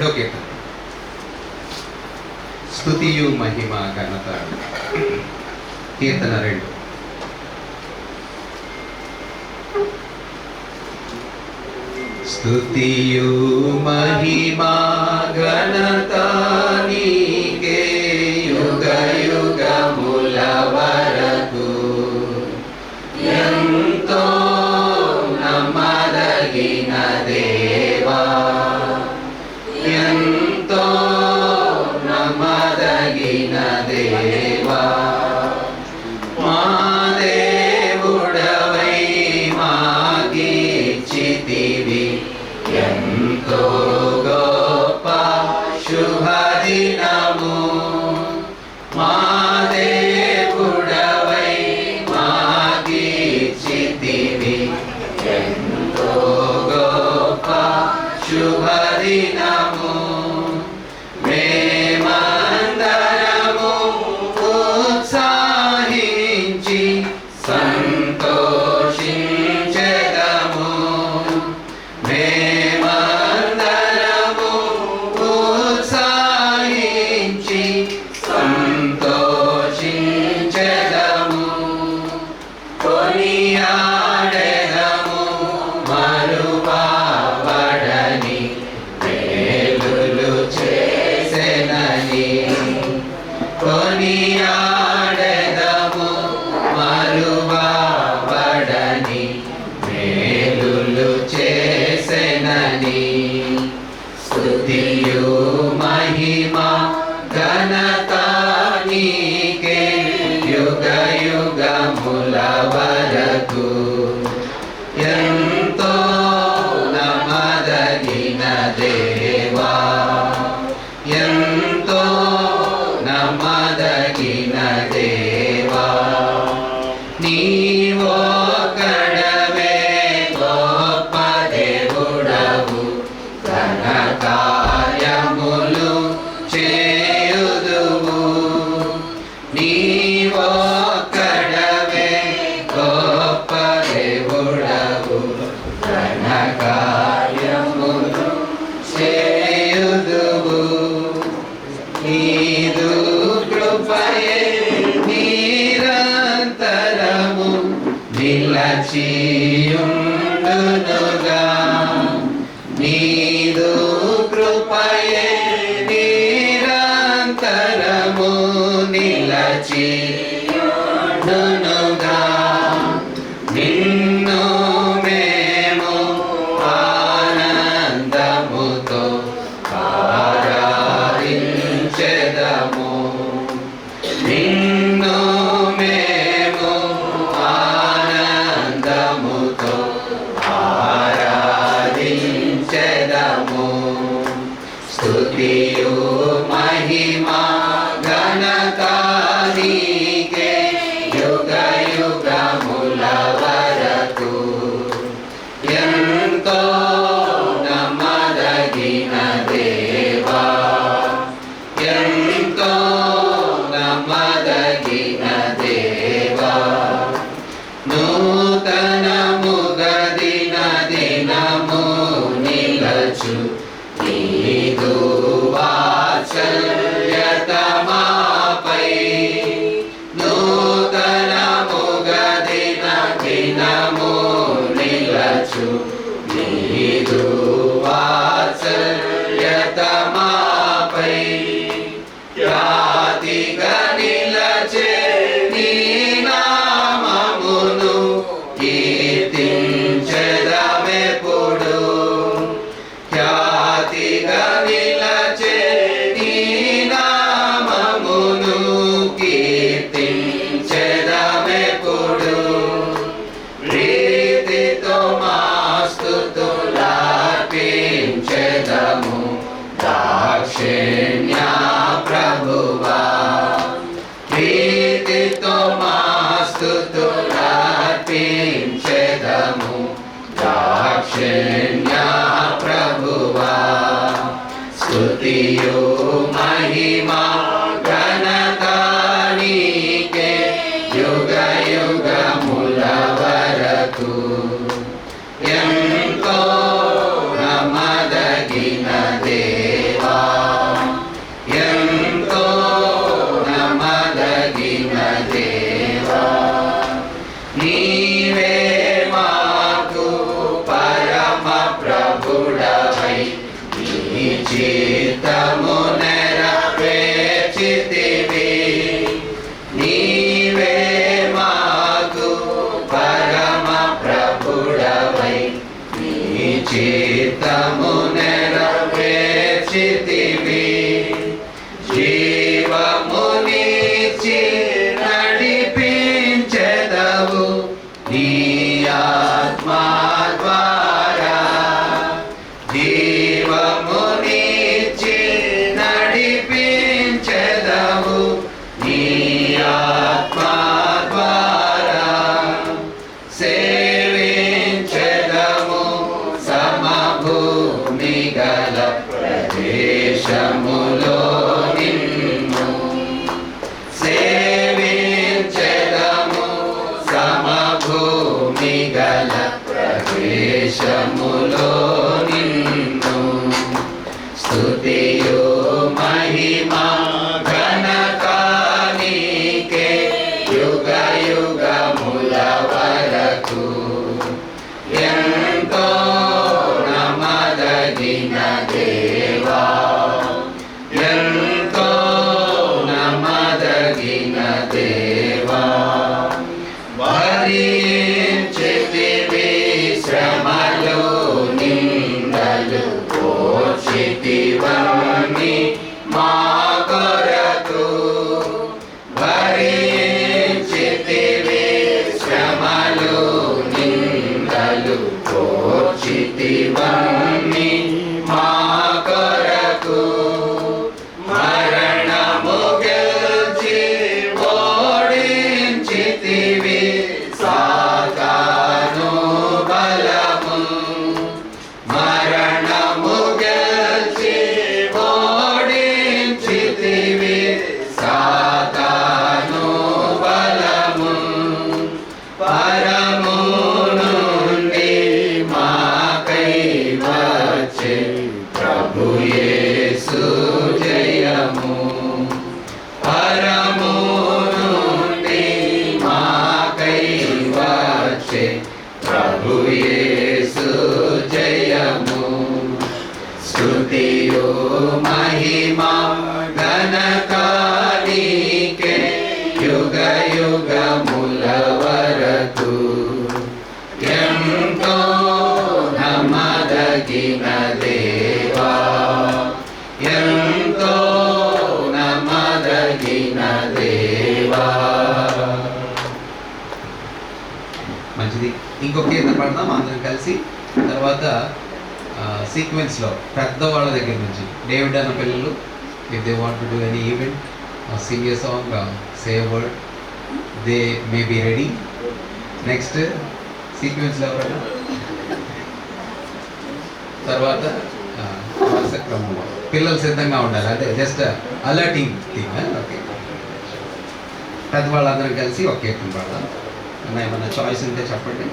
రెండో కీర్తన. స్తుతియు మహిమ ఘనత. కీర్తన 2. స్తుతియు మహిమ ఘనత నీకే యుగ యుగముల వరకు. ఎంతో నమ్మదగిన దేవా, ఎంతో నమ్మదగిన దేవా, మా దేవుడవై మాకిచ్చితివి ఎంతో గొప్ప శుభదినము. మా దేవుడవై మాకిచ్చితివి ఎంతో గొప్ప శుభదినము. మేమందరము ఉత్సాహించి సంతోషించెదము. మేమందరము ఉత్సాహించి సంతోషించెదము. కొనియాడెదము మరువబడని మేలులు చేసెనని. కొనియాడెదము మరువబడని మేలులు చేసెనని. స్తుతియు మహిమ ఘనత నీకే యుగ యుగముల వరకు. ఎంతో నమ్మదగిన దేవా, ఎంతో నమ్మదగిన దేవా, నీవొక్కడవే గొప్ప దేవుడవు. ఘన కార్యములు చేయుదువు. నీవొక్కడవే గొప్ప దేవుడవు. ఘన కార్యములు చేయుదువు. నీదు కృపయే నిరంతరము నిలచియుండునుగా. నీదు కృపయే నిరంతరము నిలచియుండునుగా. నిన్ను మేము ఆనందముతో ఆరాధించెదము. నిన్ను మేము ఆనందముతో ఆరాధించెదము. స్తుతియు మహిమ ఘనత నీకే యుగ యుగముల వరకు. ఎంతో నమ్మదగిన దేవా, ఎంతో నమ్మదగిన దేవా, నూతనముగా దిన దినము నిలచు నీదు వాత్సల్యత మాపై. నూతనముగా దిన దినము నిలచు నీదు వాత్సల్యత మాపై. ఖ్యాతిగా నిలచే నీ నామమును కీర్తించెదమెప్పుడు. ఖ్యాతిగా నిలచే నీ నామమును కీర్తించెదమెప్పుడు. ప్రీతితో మా స్తుతులర్పించెదము దాక్షిణ్య ప్రభువా. ప్రీతితో మా స్తుతులర్పించెదము దాక్షిణ్య ప్రభువా. స్తుతియు మహిమ ఘనత నీకే యుగ యుగముల వరకు. ఎంతో నమ్మదగిన దేవా, చిత్తము నెరవేర్చితివి నీవే మాకు పరమ ప్రభుడవై నీ చిత్తము నెరవేర్చితివి జీవమునిచ్చి నడిపించెదవు నీ ఆత్మా ద్వారా జీవమునిచ్చి నడిపించెదవు నీ ఆత్మా ద్వారా సేవించెదము సమభూమి గల ప్రదేశములో నిన్ను సేవించెదము సమభూమి గల ప్రదేశములో నిన్ను స్తుతియు మహిమా ఘనత నీకే యుగ యుగముల వరకు ఎంతో నమదగిన దేవా ఎంతో నమదగిన దేవా భరించితివి శ్రమలు నిందలు పోచితివన్నీ మా కొరకు భరించితివి శ్రమలు నిందలు పోచితివన్నీ మా కొరకు మరణము గెలిచి ఓడించితివి సాతాను బలము మరణము గెలిచి ఓడించితివి సాతాను బలము పరము నుండి మాకై వచ్చే ప్రభు యేసు జయము పరము నుండి మాకై వచ్చే ప్రభు యేసు జయము స్తుతియు మహిమా ఘనత నీకే యుగ యుగముల వరకు ఎంతో నమదగిన దేవా ఎంతో నమదగిన దేవా. మంచిది, ఇంకొక కీర్తన పడదాం అందరం కలిసి. తర్వాత సీక్వెన్స్లో పెద్దవాళ్ళ దగ్గర నుంచి డేవిడ్ అన్న పిల్లలు if they want to do any event sing a song say a word they may be ready. Next సీక్వెన్స్లో ఎవరైనా తర్వాత వరుస క్రమంలో పిల్లలు సిద్ధంగా ఉండాలి, అంటే జస్ట్ అలర్టింగ్ థింగ్. ఓకే, పెద్దవాళ్ళందరం కలిసి ఒక కీర్తన పాడదాం. ఏమన్నా చాయిస్ ఉంటే చెప్పండి.